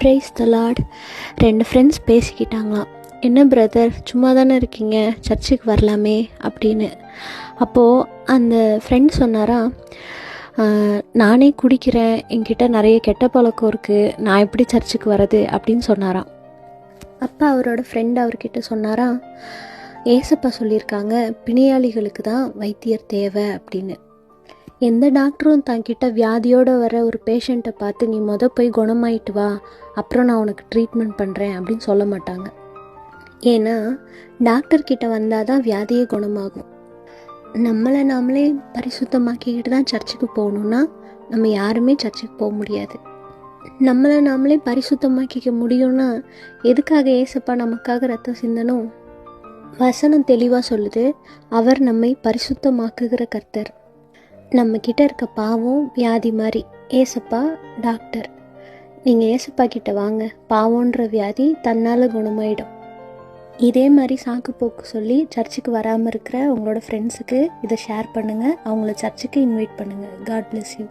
Praise the Lord. 2 friends பேசிக்கிட்டாங்களாம். என்ன brother, சும்மா தானே இருக்கீங்க, சர்ச்சுக்கு வரலாமே அப்படின்னு. அப்போது அந்த ஃப்ரெண்ட் சொன்னாரா, நானே குடிக்கிறேன், என்கிட்ட நிறைய கெட்ட பழக்கம் இருக்குது, நான் எப்படி சர்ச்சுக்கு வர்றது அப்படின்னு சொன்னாராம். அப்போ அவரோட ஃப்ரெண்ட் அவர்கிட்ட சொன்னாரா, ஏசப்பா சொல்லியிருக்காங்க பிணியாளிகளுக்கு தான் வைத்தியர் தேவை அப்படின்னு. எந்த டாக்டரும் தன்கிட்ட வியாதியோடு வர ஒரு பேஷண்ட்டை பார்த்து நீ போய் குணமாயிட்டு வா, அப்புறம் நான் உனக்கு ட்ரீட்மெண்ட் பண்ணுறேன் அப்படின்னு சொல்ல மாட்டாங்க. ஏன்னா டாக்டர்கிட்ட வந்தால் தான் வியாதியே குணமாகும். நம்மளை நாமளே பரிசுத்தமாக்கிக்கிட்டு தான் சர்ச்சுக்கு போகணுன்னா நம்ம யாருமே சர்ச்சுக்கு போக முடியாது. நம்மளை நாமளே பரிசுத்தமாக்கிக்க முடியும்னா எதுக்காக ஏசப்பா நமக்காக ரத்தம் சிந்தனும்? வசனம் தெளிவாக சொல்லுது, அவர் நம்மை பரிசுத்தமாக்குகிற கர்த்தர். நம்மக்கிட்ட இருக்க பாவம் வியாதி மாதிரி, ஏசப்பா டாக்டர். நீங்கள் ஏசப்பா கிட்ட வாங்க, பாவன்ற வியாதி தன்னால் குணமாயிடும். இதே மாதிரி சாக்கு போக்கு சொல்லி சர்ச்சுக்கு வராமல் இருக்கிற உங்களோட ஃப்ரெண்ட்ஸுக்கு இதை ஷேர் பண்ணுங்கள், அவங்கள சர்ச்சுக்கு இன்வைட் பண்ணுங்கள். God bless you.